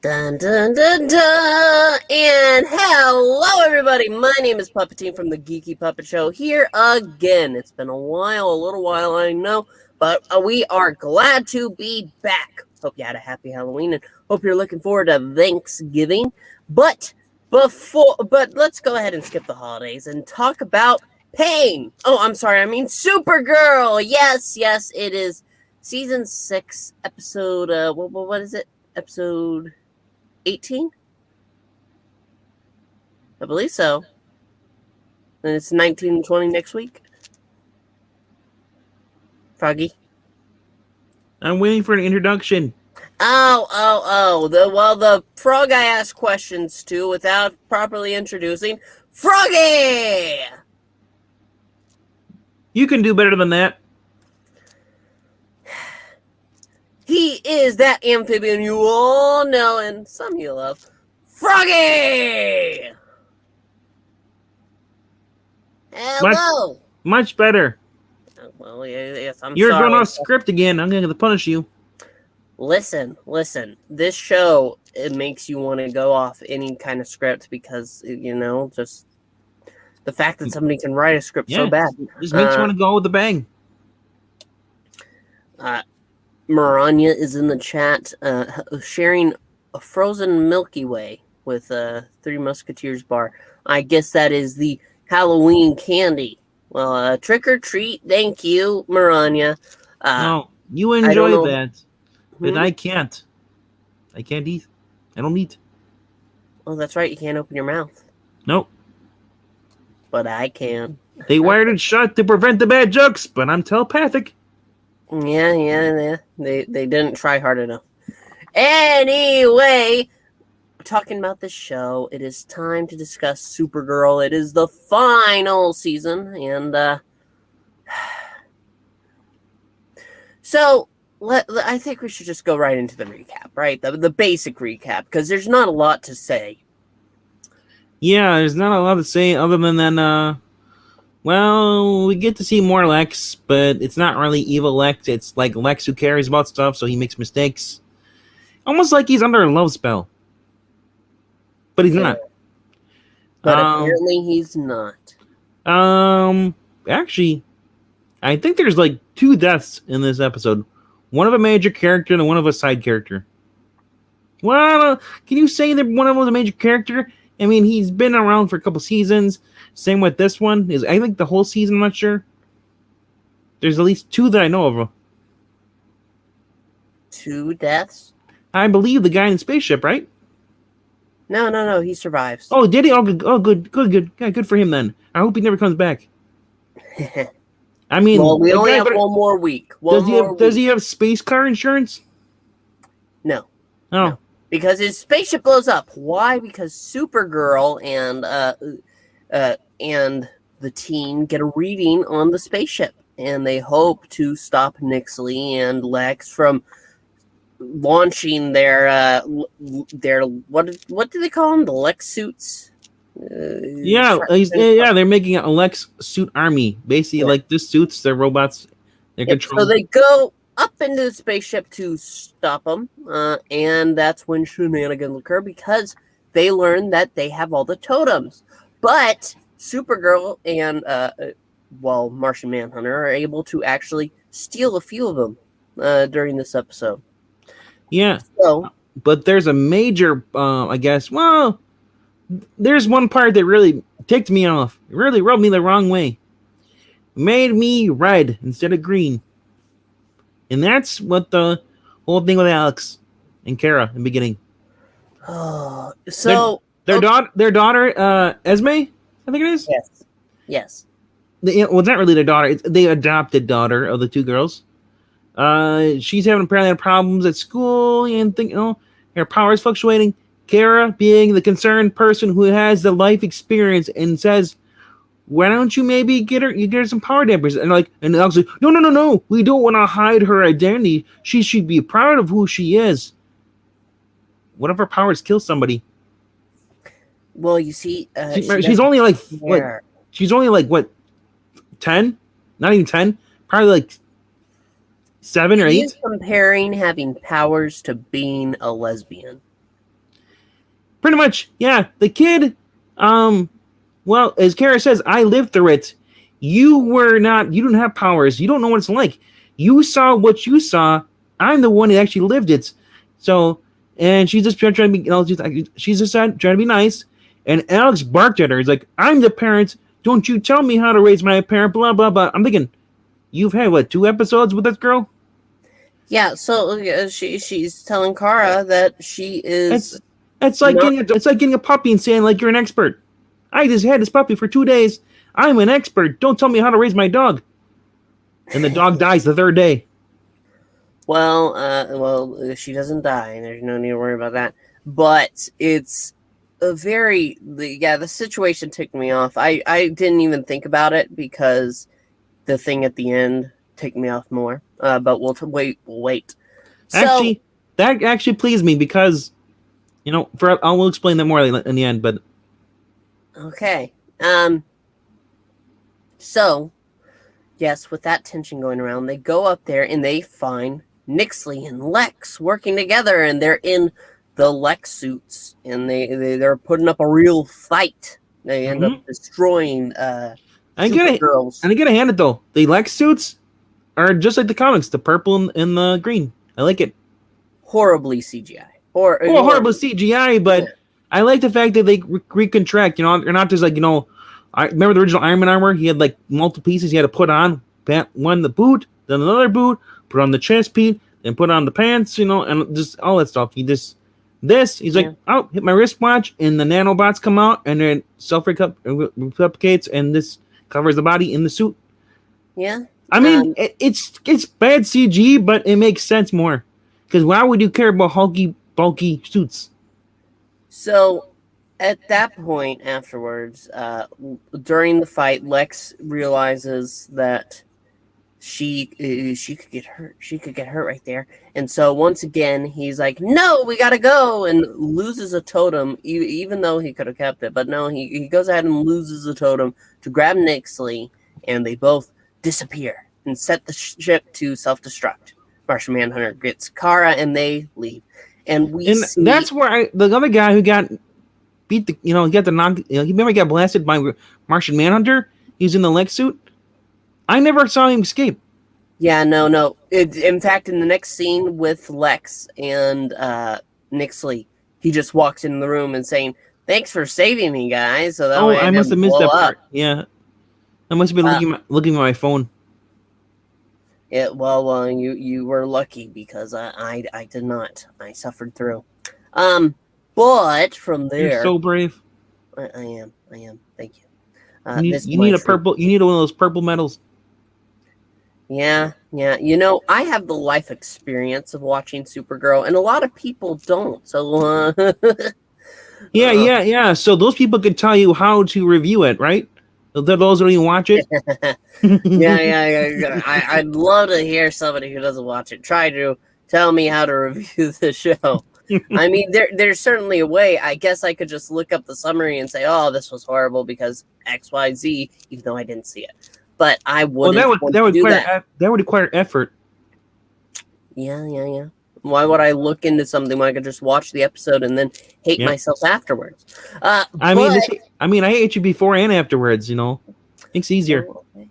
Dun dun dun dun! And hello, everybody. My name is Puppetine from the Geeky Puppet Show here again. It's been a little while, I know, but we are glad to be back. Hope you had a happy Halloween and hope you're looking forward to Thanksgiving. But let's go ahead and skip the holidays and talk about Pain. Oh, I'm sorry. I mean Supergirl. Yes, it is season 6, episode. What is it? Episode 18? I believe so. And it's 19 and 20 next week. Froggy? I'm waiting for an introduction. The frog I asked questions to without properly introducing Froggy! You can do better than that. He is that amphibian you all know and some you love. Froggy! Hello! Much better. Well, yes, You're sorry. going off script again. I'm going to punish you. Listen. This show, it makes you want to go off any kind of script because, just the fact that somebody can write a script so bad. Just makes you want to go with the bang. Maranya is in the chat sharing a frozen Milky Way with Three Musketeers bar. I guess that is the Halloween candy. Well, trick or treat. Thank you, Maranya. No, you enjoy that. But I can't. I can't eat. I don't eat. Oh, that's right. You can't open your mouth. Nope. But I can. They wired it shut to prevent the bad jokes, but I'm telepathic. Yeah. They didn't try hard enough. Anyway, talking about the show, it is time to discuss Supergirl. It is the final season, and so I think we should just go right into the recap, right? The basic recap, because there's not a lot to say. Yeah, there's not a lot to say other than well, we get to see more Lex, but it's not really evil Lex. It's like Lex who cares about stuff, so he makes mistakes. Almost like he's under a love spell. But he's not. But apparently he's not. Actually, I think there's like 2 deaths in this episode. One of a major character and one of a side character. Well, can you say that one of them was a major character? I mean, he's been around for a couple seasons. Same with this one. I think the whole season, I'm not sure. There's at least 2 that I know of. 2 deaths? I believe the guy in the spaceship, right? No. He survives. Oh, did he? Oh, good. Yeah, good for him then. I hope he never comes back. I mean, well, we only have one more week. Does he have space car insurance? No. Oh. No. Because his spaceship blows up. Why? Because Supergirl and the team get a reading on the spaceship, and they hope to stop Nixley and Lex from launching their what do they call them? The Lex suits. They're making a Lex suit army. Basically, like the suits, they're robots. They're controlled. So they go up into the spaceship to stop them, and that's when shenanigans occur because they learn that they have all the totems. But Supergirl and Martian Manhunter are able to actually steal a few of them during this episode. Yeah. So, but there's a major, I guess. Well, there's one part that really ticked me off. It really rubbed me the wrong way. It made me red instead of green. And that's what the whole thing with Alex and Kara in the beginning. So their daughter, Esme, I think it is. Yes. Well, it's not really their daughter. It's the adopted daughter of the 2 girls. She's having apparently problems at school and her power is fluctuating. Kara, being the concerned person who has the life experience, and says, "Why don't you maybe get her some power dampers?" And Alex like, no, we don't want to hide her identity. She should be proud of who she is. What if her powers kill somebody? Well, you see, she's only like what? She's only like what? 10? Not even 10. Probably like 7 or 8. He's comparing having powers to being a lesbian. Pretty much, yeah. The kid, well, as Kara says, I lived through it. You didn't have powers. You don't know what it's like. You saw what you saw. I'm the one that actually lived it. So, and she's just trying to be, she's just trying to be nice. And Alex barked at her. He's like, I'm the parent. Don't you tell me how to raise my parent, blah, blah, blah. I'm thinking, you've had, what, 2 episodes with this girl? Yeah, so she's telling Kara that she is... It's like getting a puppy and saying, like, you're an expert. I just had this puppy for 2 days. I'm an expert. Don't tell me how to raise my dog. And the dog dies the 3rd day. Well, she doesn't die. There's no need to worry about that. But it's the situation ticked me off. I didn't even think about it because the thing at the end ticked me off more. But we'll wait. Actually, that actually pleased me because, I will explain that more in the end. But okay. So, yes, with that tension going around, they go up there and they find Nixley and Lex working together, and they're in the Lex suits, and they're putting up a real fight. They end up destroying Supergirls. And I gotta hand it though, the Lex suits are just like the comics, the purple and the green. I like it. Horribly CGI. Horrible CGI, but yeah. I like the fact that they recontract. They're not just like I remember the original Iron Man armor. He had like multiple pieces he had to put on. One the boot, then another boot, put on the chest piece, then put on the pants. And just all that stuff. He's like, oh, hit my wristwatch, and the nanobots come out, and then self-replicates, and this covers the body in the suit. Yeah. I mean, it's bad CG, but it makes sense more. Because why would you care about bulky suits? So, at that point afterwards, during the fight, Lex realizes that she could get hurt. She could get hurt right there. And so once again, he's like, no, we got to go, and loses a totem, even though he could have kept it. But no, he goes ahead and loses a totem to grab Nixley, and they both disappear and set the ship to self-destruct. Martian Manhunter gets Kara, and they leave. And that's where the other guy who got beat he remember he got blasted by Martian Manhunter? He was in the Lex suit. I never saw him escape. Yeah, no. In fact, in the next scene with Lex and Nixley, he just walks in the room and saying, "Thanks for saving me, guys." So that way I must have missed that part. Yeah, I must have been looking at my phone. Yeah, well, you were lucky because I did not. I suffered through. But from there, you're so brave. I am. Thank you. You need a purple. You need one of those purple medals. Yeah. I have the life experience of watching Supergirl, and a lot of people don't. So, yeah. So those people could tell you how to review it, right? Those who don't even watch it. Yeah. I'd love to hear somebody who doesn't watch it try to tell me how to review the show. I mean, there's certainly a way. I guess I could just look up the summary and say, "Oh, this was horrible because X, Y, Z," even though I didn't see it. But I wouldn't. That would require effort. Yeah. Why would I look into something when I could just watch the episode and then hate myself afterwards? I hate you before and afterwards. It's easier. Okay.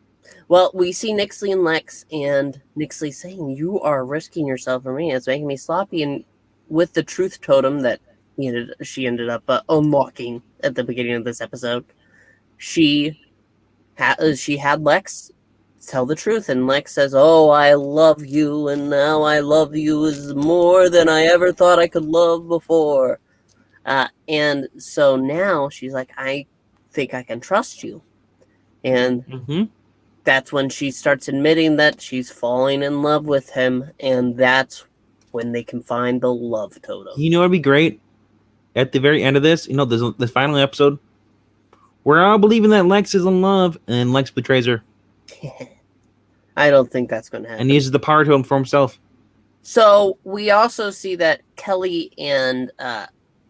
Well, we see Nixley and Lex, and Nixley saying, "You are risking yourself for me. It's making me sloppy." And with the truth totem that she ended up unlocking at the beginning of this episode, she had Lex tell the truth, and Lex says, "Oh, I love you, and now I love you is more than I ever thought I could love before." And so now she's like, "I think I can trust you," and that's when she starts admitting that she's falling in love with him, and that's when they can find the love totem. It'd be great at the very end of this. The final episode. We're all believing that Lex is in love, and Lex betrays her. I don't think that's going to happen. And he uses the power totem for himself. So we also see that Kelly and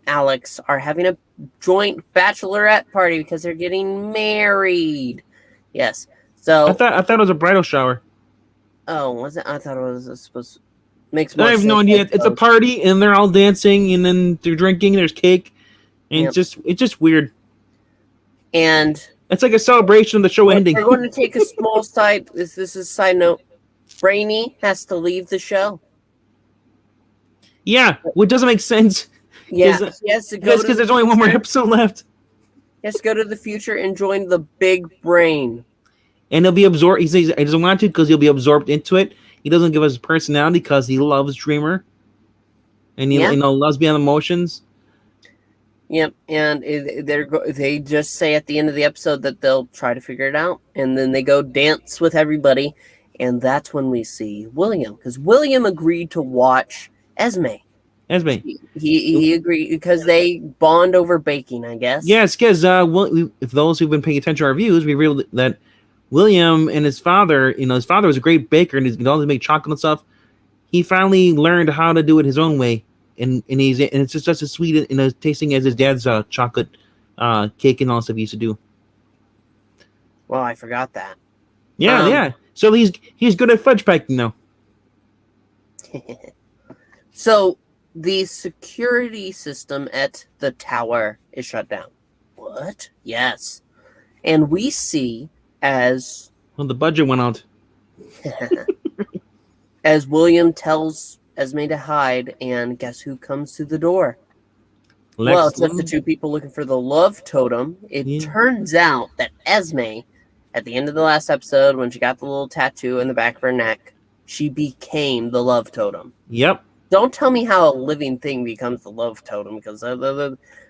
Alex are having a joint bachelorette party because they're getting married. Yes. So I thought it was a bridal shower. Oh, was it? I thought it was supposed to. Makes more I have sense, no idea. It's a party, and they're all dancing, and then they're drinking. There's cake. And it's just weird. And it's like a celebration of the show ending. We're going to take a small side. This is a side note. Brainy has to leave the show. Yeah, which doesn't make sense. Yeah, he has to go because there's only one more episode left. He has to go to the future and join the big brain. And he'll be absorbed. He says he doesn't want to because he'll be absorbed into it. He doesn't give us personality because he loves Dreamer. And he loves beyond emotions. Yep, and they just say at the end of the episode that they'll try to figure it out, and then they go dance with everybody, and that's when we see William, because William agreed to watch Esme. He agreed because they bond over baking, I guess. Yes, because if those who've been paying attention to our reviews, we realized that William and his father, his father was a great baker and he'd always make chocolate and stuff. He finally learned how to do it his own way. And it's just as sweet and tasting as his dad's chocolate cake and all stuff he used to do. Well, I forgot that. Yeah. So he's good at fudge packing now. So the security system at the tower is shut down. What? Yes. And we see as the budget went out. As William tells Esme to hide, and guess who comes through the door? Well, it's just the two people looking for the love totem. It turns out that Esme, at the end of the last episode, when she got the little tattoo in the back of her neck, she became the love totem. Yep. Don't tell me how a living thing becomes the love totem, because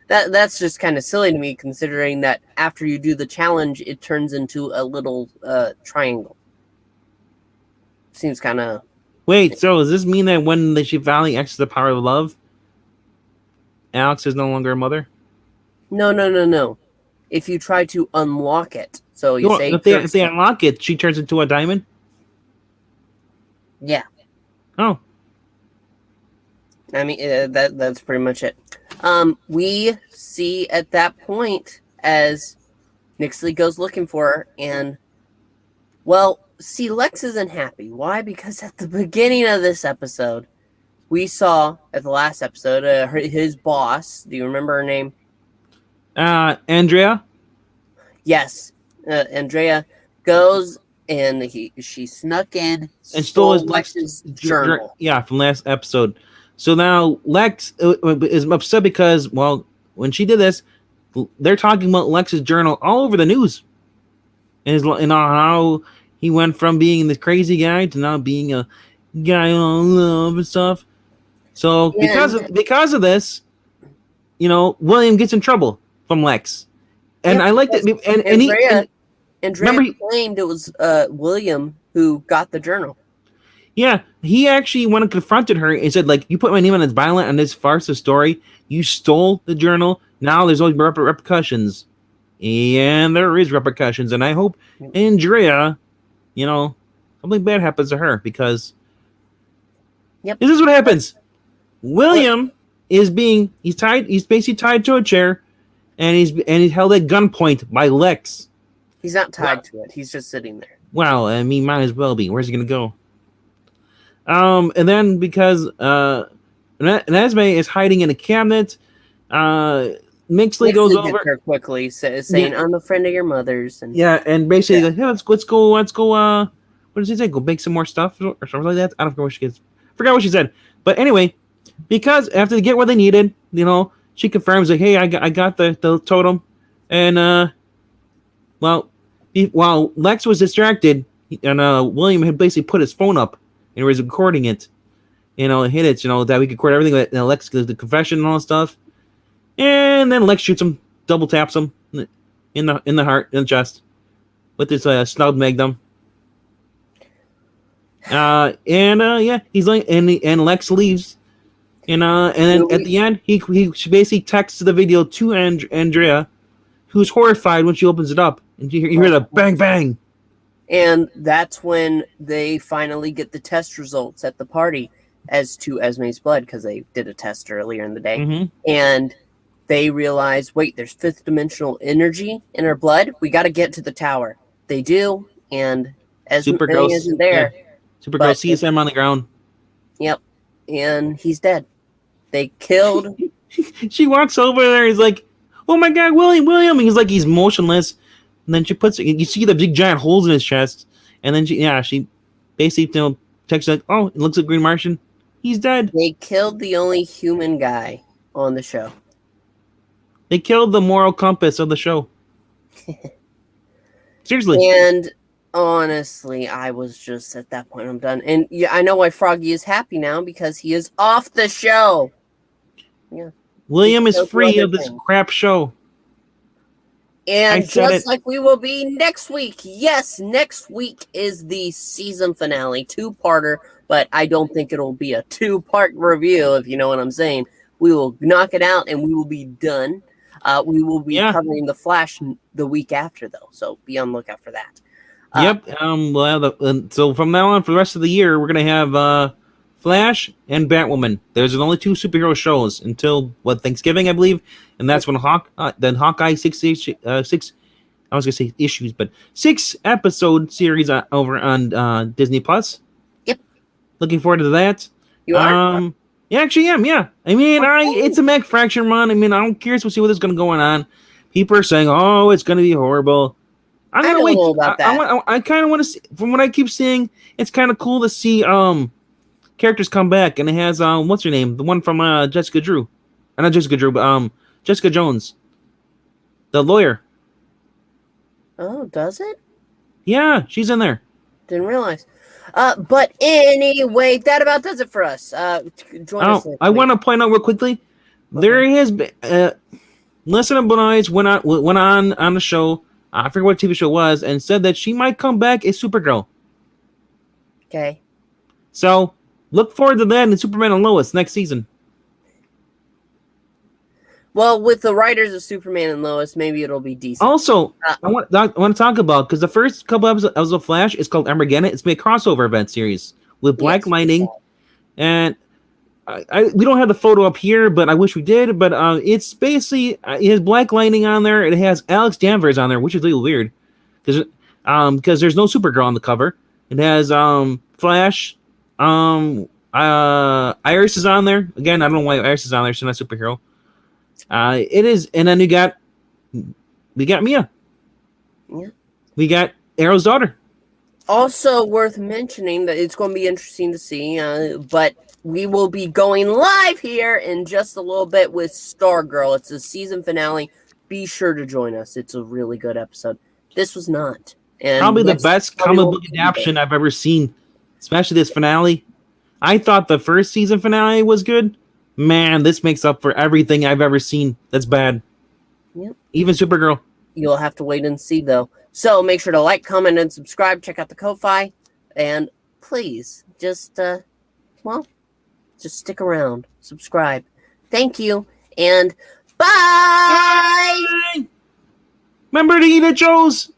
that's just kind of silly to me, considering that after you do the challenge, it turns into a little triangle. Seems kind of... Wait, so does this mean that when she finally exercises the power of love, Alex is no longer a mother? No. If you try to unlock it, so you say... If they unlock it, she turns into a diamond? Yeah. Oh. I mean, that's pretty much it. We see at that point as Nixley goes looking for her, and, well... See, Lex isn't happy. Why? Because at the beginning of this episode, we saw, at the last episode, his boss. Do you remember her name? Andrea? Yes. Andrea goes, and she snuck in and stole Lex's journal. Yeah, from last episode. So now Lex is upset because, well, when she did this, they're talking about Lex's journal all over the news. And how... he went from being the crazy guy to now being a guy on love and stuff. So because of this, William gets in trouble from Lex, and I like that. And Andrea claimed it was William who got the journal. Yeah, he actually went and confronted her and said, like, you put my name on this violent on this farce of story. You stole the journal. Now there's always repercussions, and there is repercussions. And I hope Andrea. Something bad happens to her because this is what happens. William he's basically tied to a chair and he's held at gunpoint by Lex. He's not tied to it. He's just sitting there. Well, I mean, might as well be. Where's he going to go? And then because Esme is hiding in a cabinet, Nixley goes over her quickly, saying, "I'm a friend of your mother's." And basically, like, hey, let's go. What does he say? Go make some more stuff or something like that. I don't forget what she said. But anyway, because after they get what they needed, she confirms like, hey, I got the totem, and while Lex was distracted, and William had basically put his phone up and was recording it, hit it, that we could record everything. That Lex did the confession and all that stuff. And then Lex shoots him, double taps him in the heart, in the chest, with his snub magnum. He's like, and Lex leaves, and then at the end, she basically texts the video to Andrea, who's horrified when she opens it up, and you hear the bang bang. And that's when they finally get the test results at the party as to Esme's blood, because they did a test earlier in the day, and they realize, wait, there's fifth dimensional energy in her blood. We got to get to the tower. They do, and Supergirl isn't there. Yeah. Supergirl sees him on the ground. Yep, and he's dead. They killed. She walks over there. He's like, "Oh my God, William!" And he's like, he's motionless. And then she puts, you see the big giant holes in his chest. And then she basically, texts like, "Oh, it looks like Green Martian. He's dead." They killed the only human guy on the show. They killed the moral compass of the show. Seriously. And honestly, I was just at that point, I'm done. And yeah, I know why Froggy is happy now because he is off the show. Yeah. William is free of this crap show. And just like we will be next week. Yes, next week is the season finale, 2-parter, but I don't think it'll be a 2-part review, if you know what I'm saying. We will knock it out and we will be done. We will be covering The Flash the week after, though, so be on the lookout for that. Yep. We'll have so from now on, for the rest of the year, we're gonna have Flash and Batwoman. There's only 2 superhero shows until Thanksgiving, I believe, and that's when Hawkeye 6 I was gonna say issues, but 6-episode series over on Disney Plus. Yep. Looking forward to that. You are. Yeah, actually am. Yeah. I mean, it's a Mac Fraction run. I mean, I'm curious to see what is going to go on. People are saying, "Oh, it's going to be horrible." I'm gonna wait. Know about that. I kind of want to see. From what I keep seeing, it's kind of cool to see characters come back, and it has what's her name? The one from Jessica Drew, not Jessica Drew, but Jessica Jones, the lawyer. Oh, does it? Yeah, she's in there. Didn't realize. But anyway, that about does it for us. Join us. I want to point out real quickly, there has been Listen to Benoist went on the show. I forget what TV show it was, and said that she might come back as Supergirl. Okay. So look forward to that in Superman and Lois next season. Well, with the writers of Superman and Lois, maybe it'll be decent. Also, I want to talk about, because the first couple episodes of Flash is called Armageddon. It's been a crossover event series with Black Lightning, and we don't have the photo up here, but I wish we did. But it's basically it has Black Lightning on there. It has Alex Danvers on there, which is a little weird because there's no Supergirl on the cover. It has Flash. Iris is on there again. I don't know why Iris is on there. She's not a superhero. It is, and then we got Mia. Yeah. We got Arrow's daughter. Also worth mentioning that it's going to be interesting to see, but we will be going live here in just a little bit with Stargirl. It's the season finale. Be sure to join us. It's a really good episode. This was not. And probably the best comic book adaptation I've ever seen, especially this finale. I thought the first season finale was good. Man, this makes up for everything I've ever seen that's bad. Yep. Even Supergirl. You'll have to wait and see, though. So make sure to like, comment, and subscribe. Check out the Ko-Fi. And please, just stick around. Subscribe. Thank you. And bye! Remember to eat at Joe's.